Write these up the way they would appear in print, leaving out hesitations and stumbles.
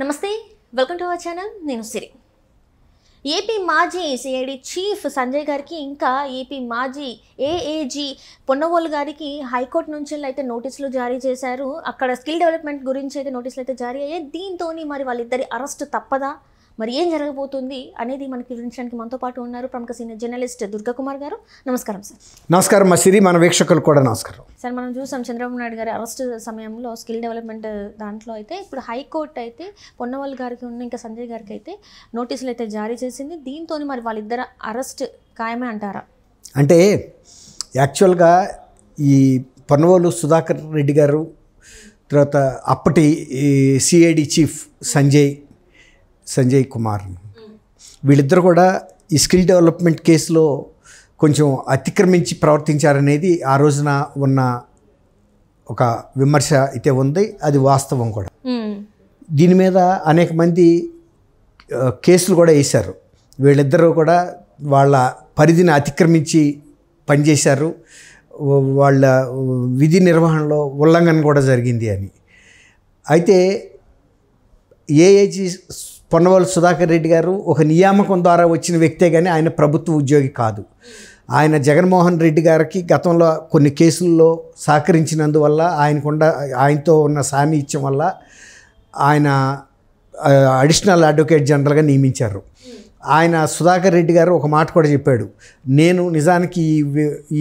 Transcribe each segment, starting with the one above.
నమస్తే, welcome to our channel. నేను సిరి. AP మాజీ సిఐడి చీఫ్ సంజయ్ గారికి ఇంకా ఏపీ మాజీ ఏఏజీ పొన్నవోలు గారికి హైకోర్టు నుంచి అయితే నోటీసులు జారీ చేశారు. అక్కడ స్కిల్ డెవలప్మెంట్ గురించి అయితే నోటీసులు అయితే జారీ అయ్యాయి. దీంతో మరి వాళ్ళిద్దరి అరెస్ట్ తప్పదా, మరి ఏం జరగబోతుంది అనేది మనకి వివరించడానికి మనతో పాటు ఉన్నారు ప్రముఖ సీనియర్ జర్నలిస్ట్ దుర్గా కుమార్ గారు. నమస్కారం సార్. నమస్కారం మా సిరి, మన వీక్షకులు కూడా నమస్కారం సార్. మనం చూసాం చంద్రబాబు నాయుడు గారి అరెస్ట్ సమయంలో స్కిల్ డెవలప్మెంట్ దాంట్లో అయితే ఇప్పుడు హైకోర్టు అయితే పొన్నవోలు గారికి ఉన్న ఇంకా సంజయ్ గారికి అయితే నోటీసులు అయితే జారీ చేసింది. దీంతో మరి వాళ్ళిద్దరు అరెస్ట్ ఖాయమే అంటారా? అంటే యాక్చువల్గా ఈ పొన్నవోలు సుధాకర్ రెడ్డి గారు, తర్వాత అప్పటి సిఐడి చీఫ్ సంజయ్ కుమార్, వీళ్ళిద్దరు కూడా ఈ స్కిల్ డెవలప్మెంట్ కేసులో కొంచెం అతిక్రమించి ప్రవర్తించారనేది ఆ రోజున ఉన్న ఒక విమర్శ అయితే ఉంది. అది వాస్తవం కూడా. దీని మీద అనేక మంది కేసులు కూడా వేశారు. వీళ్ళిద్దరూ కూడా వాళ్ళ పరిధిని అతిక్రమించి పనిచేశారు, వాళ్ళ విధి నిర్వహణలో ఉల్లంఘన కూడా జరిగింది అని. అయితే ఏఏజీ పొన్నవోలు సుధాకర్ రెడ్డి గారు ఒక నియామకం ద్వారా వచ్చిన వ్యక్తే కానీ ఆయన ప్రభుత్వ ఉద్యోగి కాదు. ఆయన జగన్మోహన్ రెడ్డి గారికి గతంలో కొన్ని కేసుల్లో సహకరించినందువల్ల ఆయనతో ఉన్న సాన్నిహిత్యం వల్ల ఆయన అడిషనల్ అడ్వకేట్ జనరల్గా నియమించారు. ఆయన సుధాకర్ రెడ్డి గారు ఒక మాట కూడా చెప్పాడు, నేను నిజానికి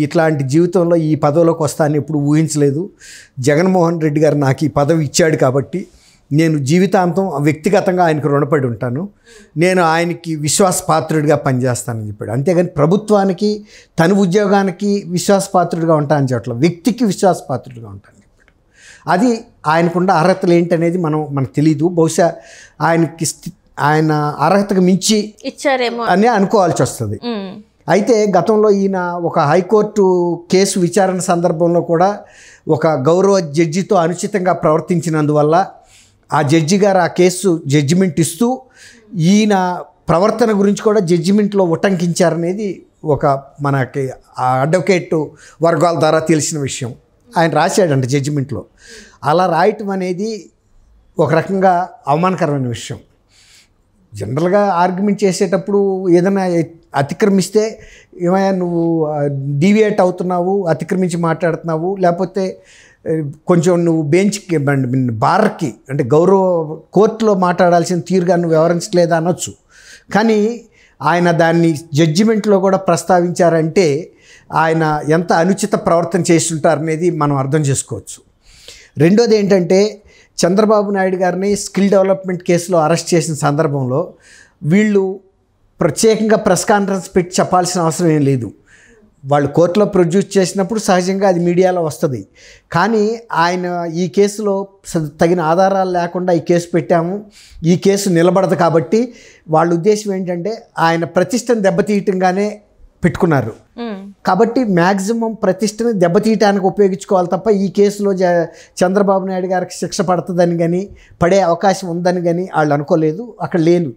ఇట్లాంటి జీవితంలో ఈ పదవిలోకి వస్తానని ఎప్పుడు ఊహించలేదు. జగన్మోహన్ రెడ్డి గారు నాకు ఈ పదవి ఇచ్చాడు కాబట్టి నేను జీవితాంతం వ్యక్తిగతంగా ఆయనకు రుణపడి ఉంటాను, నేను ఆయనకి విశ్వాసపాత్రుడిగా పనిచేస్తానని చెప్పాడు. అంతేగాని ప్రభుత్వానికి తన ఉద్యోగానికి విశ్వాసపాత్రుడిగా ఉంటానని చెప్పట్ల, వ్యక్తికి విశ్వాసపాత్రుడిగా ఉంటానని చెప్పాడు. అది ఆయనకున్న అర్హతలు ఏంటనేది మనకు తెలీదు. బహుశా ఆయన అర్హతకు మించి ఇచ్చారేమో అని అనుకోవాల్సి వస్తుంది. అయితే గతంలో ఈయన ఒక హైకోర్టు కేసు విచారణ సందర్భంలో కూడా ఒక గౌరవ జడ్జితో అనుచితంగా ప్రవర్తించినందువల్ల ఆ జడ్జి గారు ఆ కేసు జడ్జిమెంట్ ఇస్తూ ఈయన ప్రవర్తన గురించి కూడా జడ్జిమెంట్లో ఉటంకించారనేది ఒక మనకి ఆ అడ్వకేట్ వర్గాల ద్వారా తెలిసిన విషయం. ఆయన రాశాడంట జడ్జిమెంట్లో. అలా రాయటం అనేది ఒక రకంగా అవమానకరమైన విషయం. జనరల్గా ఆర్గ్యుమెంట్ చేసేటప్పుడు ఏదైనా అతిక్రమిస్తే ఏమైనా నువ్వు డీవియేట్ అవుతున్నావు, అతిక్రమించి మాట్లాడుతున్నావు, లేకపోతే కొంచెం నువ్వు బెంచ్కి బార్కి అంటే గౌరవ కోర్టులో మాట్లాడాల్సిన తీరుగా నువ్వు వ్యవహరించలేదా అనొచ్చు. కానీ ఆయన దాన్ని జడ్జిమెంట్లో కూడా ప్రస్తావించారంటే ఆయన ఎంత అనుచిత ప్రవర్తన చేస్తుంటారనేది మనం అర్థం చేసుకోవచ్చు. రెండోది ఏంటంటే, చంద్రబాబు నాయుడు గారిని స్కిల్ డెవలప్మెంట్ కేసులో అరెస్ట్ చేసిన సందర్భంలో వీళ్ళు ప్రత్యేకంగా ప్రెస్ కాన్ఫరెన్స్ పెట్టి చెప్పాల్సిన అవసరం ఏం లేదు. వాళ్ళు కోర్టులో ప్రొడ్యూస్ చేసినప్పుడు సహజంగా అది మీడియాలో వస్తుంది. కానీ ఆయన ఈ కేసులో తగిన ఆధారాలు లేకుండా ఈ కేసు పెట్టాము, ఈ కేసు నిలబడదు కాబట్టి వాళ్ళ ఉద్దేశం ఏంటంటే ఆయన ప్రతిష్టను దెబ్బతీయటంగానే పెట్టుకున్నారు. కాబట్టి మ్యాక్సిమం ప్రతిష్టని దెబ్బతీయటానికి ఉపయోగించుకోవాలి తప్ప ఈ కేసులో చంద్రబాబు నాయుడు గారికి శిక్ష పడుతుందని కానీ పడే అవకాశం ఉందని కానీ వాళ్ళు అనుకోలేదు, అక్కడ లేదు.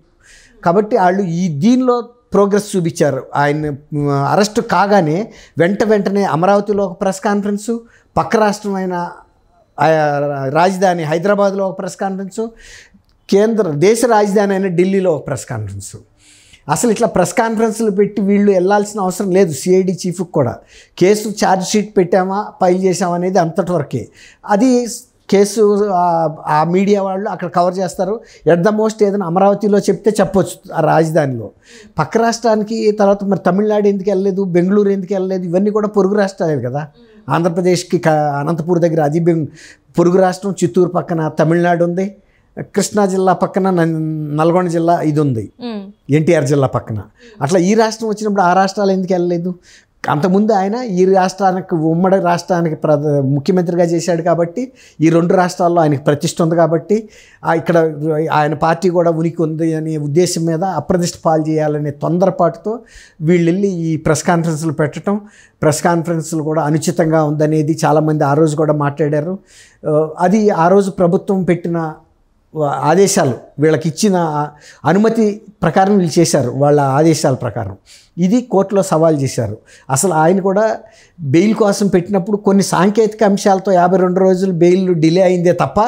కాబట్టి వాళ్ళు దీనిలో ప్రోగ్రెస్ చూపించారు. ఆయన అరెస్ట్ కాగానే వెంటనే అమరావతిలో ఒక ప్రెస్ కాన్ఫరెన్సు, పక్క రాష్ట్రమైన రాజధాని హైదరాబాద్లో ఒక ప్రెస్ కాన్ఫరెన్సు, దేశ రాజధాని అయిన ఢిల్లీలో ఒక ప్రెస్ కాన్ఫరెన్సు. అసలు ఇట్లా ప్రెస్ కాన్ఫరెన్స్లు పెట్టి వీళ్ళు వెళ్ళాల్సిన అవసరం లేదు. సిఐడి చీఫ్కి కూడా కేసు ఛార్జ్ షీట్ పెట్టామా, ఫైల్ చేసామా అనేది అంతటి వరకే. అది కేసు ఆ మీడియా వాళ్ళు అక్కడ కవర్ చేస్తారు. ఎట్ ద మోస్ట్ ఏదైనా అమరావతిలో చెప్తే చెప్పొచ్చు, ఆ రాజధానిలో. పక్క రాష్ట్రానికి తర్వాత మరి తమిళనాడు ఎందుకు వెళ్ళలేదు, బెంగళూరు ఎందుకు వెళ్ళలేదు, ఇవన్నీ కూడా పొరుగు రాష్ట్రాలే కదా. ఆంధ్రప్రదేశ్కి అనంతపూర్ దగ్గర అది పొరుగు రాష్ట్రం, చిత్తూరు పక్కన తమిళనాడు ఉంది, కృష్ణా జిల్లా పక్కన నల్గొండ జిల్లా ఇది ఉంది, ఎన్టీఆర్ జిల్లా పక్కన. అట్లా ఈ రాష్ట్రం వచ్చినప్పుడు ఆ రాష్ట్రాలు ఎందుకు వెళ్ళలేదు? అంతకుముందు ఆయన ఈ రాష్ట్రానికి ఉమ్మడి రాష్ట్రానికి ముఖ్యమంత్రిగా చేశాడు కాబట్టి ఈ రెండు రాష్ట్రాల్లో ఆయనకి ప్రతిష్ట ఉంది కాబట్టి ఇక్కడ ఆయన పార్టీ కూడా ఉనికి ఉంది అనే ఉద్దేశం మీద అప్రతిష్ట పాలు చేయాలనే తొందరపాటుతో వీళ్ళు వెళ్ళి ఈ ప్రెస్ కాన్ఫరెన్స్లు పెట్టడం, ప్రెస్ కాన్ఫరెన్స్లు కూడా అనుచితంగా ఉందనేది చాలామంది ఆ రోజు కూడా మాట్లాడారు. అది ఆ రోజు ప్రభుత్వం పెట్టిన ఆదేశాలు, వీళ్ళకి ఇచ్చిన అనుమతి ప్రకారం వీళ్ళు చేశారు, వాళ్ళ ఆదేశాల ప్రకారం. ఇది కోర్టులో సవాల్ చేశారు. అసలు ఆయన కూడా బెయిల్ కోసం పెట్టినప్పుడు కొన్ని సాంకేతిక అంశాలతో 52 రోజులు బెయిల్ డిలే అయిందే తప్ప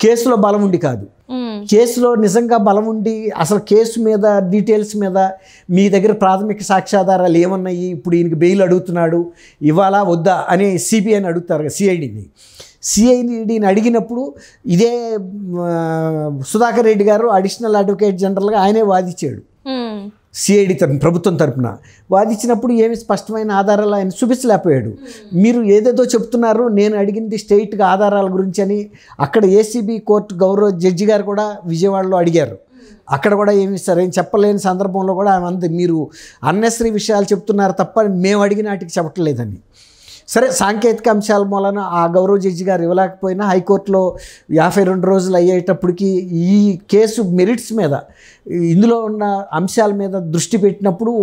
కేసులో బలం ఉండి కాదు. కేసులో నిజంగా బలం ఉండి అసలు కేసు మీద డీటెయిల్స్ మీద మీ దగ్గర ప్రాథమిక సాక్ష్యాధారాలు ఏమన్నాయి, ఇప్పుడు ఈయనకి బెయిల్ అడుగుతున్నాడు, ఇవ్వాలా వద్దా అని సిబిఐని అడుగుతారు, సిఐడిని అడిగినప్పుడు ఇదే సుధాకర్ రెడ్డి గారు అడిషనల్ అడ్వకేట్ జనరల్గా ఆయనే వాదించాడు. సిఐడి తరఫున, ప్రభుత్వం తరఫున వాదించినప్పుడు ఏమి స్పష్టమైన ఆధారాలు ఆయన చూపించలేకపోయాడు. మీరు ఏదేదో చెప్తున్నారు, నేను అడిగింది స్ట్రైట్గా ఆధారాల గురించి అని అక్కడ ఏసీబీ కోర్టు గౌరవ జడ్జి గారు కూడా విజయవాడలో అడిగారు. అక్కడ కూడా ఏమి సరైన చెప్పలేని సందర్భంలో కూడా ఆమె మీరు అన్నెసరీ విషయాలు చెప్తున్నారు తప్ప మేము అడిగిన వాటికి చెప్పట్లేదని. సరే, సాంకేతిక అంశాల మూలన ఆ గౌరవ జడ్జి గారు ఇవ్వలేకపోయినా హైకోర్టులో 52 రోజులు అయ్యేటప్పటికి ఈ కేసు మెరిట్స్ మీద, ఇందులో ఉన్న అంశాల మీద దృష్టి పెట్టినప్పుడు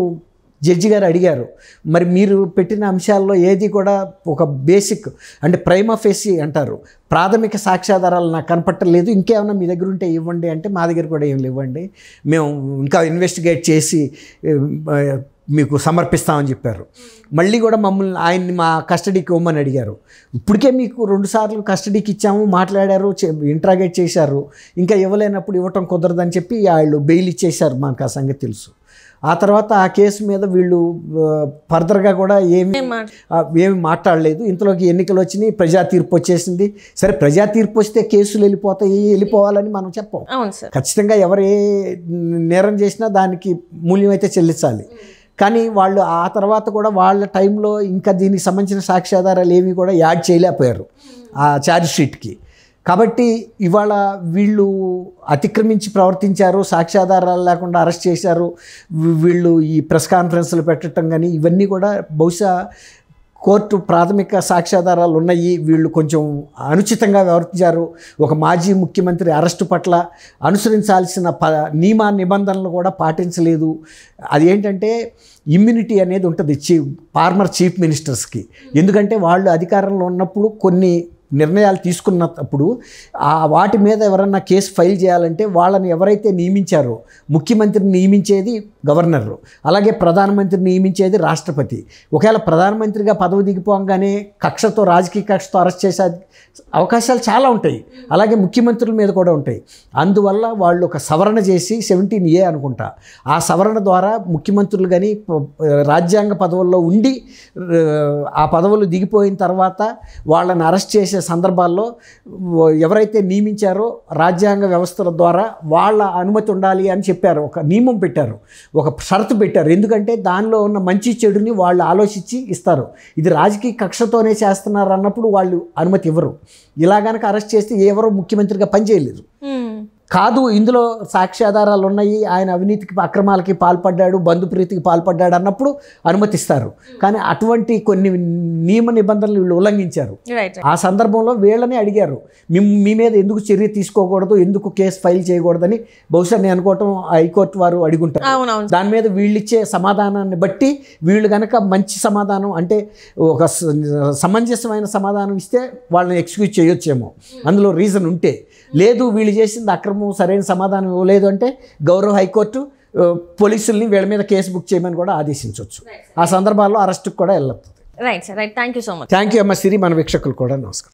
జడ్జి గారు అడిగారు, మరి మీరు పెట్టిన అంశాల్లో ఏది కూడా ఒక బేసిక్ అంటే ప్రైమా ఫేసి అంటారు, ప్రాథమిక సాక్ష్యాధారాలు నాకు కనపట్టలేదు, ఇంకేమైనా మీ దగ్గర ఉంటే ఇవ్వండి అంటే మా దగ్గర కూడా ఏం లేవండి, మేము ఇంకా ఇన్వెస్టిగేట్ చేసి మీకు సమర్పిస్తామని చెప్పారు. మళ్ళీ కూడా ఆయన్ని మా కస్టడీకి ఇవ్వమని అడిగారు. ఇప్పటికే మీకు 2 సార్లు కస్టడీకి ఇచ్చాము, మాట్లాడారు, ఇంట్రాగేట్ చేశారు, ఇంకా ఇవ్వలేనప్పుడు ఇవ్వటం కుదరదని చెప్పి వాళ్ళు బెయిల్ ఇచ్చేశారు. మనకు ఆ సంగతి తెలుసు. ఆ తర్వాత ఆ కేసు మీద వీళ్ళు ఫర్దర్గా కూడా ఏమి మాట్లాడలేదు. ఇంతలోకి ఎన్నికలు వచ్చినాయి, ప్రజా తీర్పు వచ్చేసింది. సరే, ప్రజా తీర్పు వస్తే కేసులు వెళ్ళిపోవాలని మనం చెప్పాం. ఖచ్చితంగా ఎవరు ఏ నేరం చేసినా దానికి మూల్యం అయితే చెల్లించాలి. కానీ వాళ్ళు ఆ తర్వాత కూడా వాళ్ళ టైంలో ఇంకా దీనికి సంబంధించిన సాక్ష్యాధారాలు ఏమీ కూడా యాడ్ చేయలేకపోయారు ఆ ఛార్జ్ షీట్కి. కాబట్టి ఇవాళ వీళ్ళు అతిక్రమించి ప్రవర్తించారు, సాక్ష్యాధారాలు లేకుండా అరెస్ట్ చేశారు, వీళ్ళు ఈ ప్రెస్ కాన్ఫరెన్స్లు పెట్టడం కానీ ఇవన్నీ కూడా బహుశా కోర్టు ప్రాథమిక సాక్ష్యాధారాలు ఉన్నాయి, వీళ్ళు కొంచెం అనుచితంగా వ్యవహరించారు, ఒక మాజీ ముఖ్యమంత్రి అరెస్టు పట్ల అనుసరించాల్సిన నియమ నిబంధనలు కూడా పాటించలేదు. అదేంటంటే ఇమ్యూనిటీ అనేది ఉంటుంది ఫార్మర్ చీఫ్ మినిస్టర్స్కి. ఎందుకంటే వాళ్ళు అధికారంలో ఉన్నప్పుడు కొన్ని నిర్ణయాలు తీసుకున్నప్పుడు వాటి మీద ఎవరన్నా కేసు ఫైల్ చేయాలంటే వాళ్ళని ఎవరైతే నియమించారో, ముఖ్యమంత్రిని నియమించేది గవర్నరు, అలాగే ప్రధానమంత్రిని నియమించేది రాష్ట్రపతి. ఒకవేళ ప్రధానమంత్రిగా పదవి దిగిపోగానే రాజకీయ కక్షతో అరెస్ట్ చేసే అవకాశాలు చాలా ఉంటాయి, అలాగే ముఖ్యమంత్రుల మీద కూడా ఉంటాయి. అందువల్ల వాళ్ళు ఒక సవరణ చేసి 17A అనుకుంటా, ఆ సవరణ ద్వారా ముఖ్యమంత్రులు కానీ రాజ్యాంగ పదవుల్లో ఉండి ఆ పదవులు దిగిపోయిన తర్వాత వాళ్ళని అరెస్ట్ చేసే సందర్భాల్లో ఎవరైతే నియమించారో రాజ్యాంగ వ్యవస్థల ద్వారా వాళ్ళ అనుమతి ఉండాలి అని చెప్పారు. ఒక నియమం పెట్టారు, ఒక షరతు పెట్టారు. ఎందుకంటే దానిలో ఉన్న మంచి చెడుని వాళ్ళు ఆలోచించి ఇస్తారు. ఇది రాజకీయ కక్షతోనే చేస్తున్నారు అన్నప్పుడు వాళ్ళు అనుమతి ఇవ్వరు. ఇలా కనుక అరెస్ట్ చేస్తే ఎవరో ముఖ్యమంత్రిగా పనిచేయలేరు. కాదు, ఇందులో సాక్ష్యాధారాలు ఉన్నాయి, ఆయన అవినీతికి అక్రమాలకి పాల్పడ్డాడు, బంధుప్రీతికి పాల్పడ్డాడు అన్నప్పుడు అనుమతిస్తారు. కానీ అటువంటి కొన్ని నియమ నిబంధనలు వీళ్ళు ఉల్లంఘించారు. ఆ సందర్భంలో వీళ్ళని అడిగారు, మీ మీద ఎందుకు చర్య తీసుకోకూడదు, ఎందుకు కేసు ఫైల్ చేయకూడదని బహుశా నేను అనుకోవటం హైకోర్టు వారు అడుగుంటారు. దాని మీద వీళ్ళిచ్చే సమాధానాన్ని బట్టి వీళ్ళు కనుక మంచి సమాధానం అంటే ఒక సమంజసమైన సమాధానం ఇస్తే వాళ్ళని ఎక్స్క్యూజ్ చేయొచ్చేమో, అందులో రీజన్ ఉంటే. లేదు, వీళ్ళు చేసింది అక్రమం, సరైన సమాధానం ఇవ్వలేదు అంటే గౌరవ హైకోర్టు పోలీసుల్ని వీళ్ళ మీద కేసు బుక్ చేయమని కూడా ఆదేశించవచ్చు. ఆ సందర్భాల్లో అరెస్ట్కి కూడా వెళ్ళొచ్చు. Right sir, right. Thank you so much. Thank you అమ్మ సిరి. మన వీక్షకులు కూడా నమస్కారం.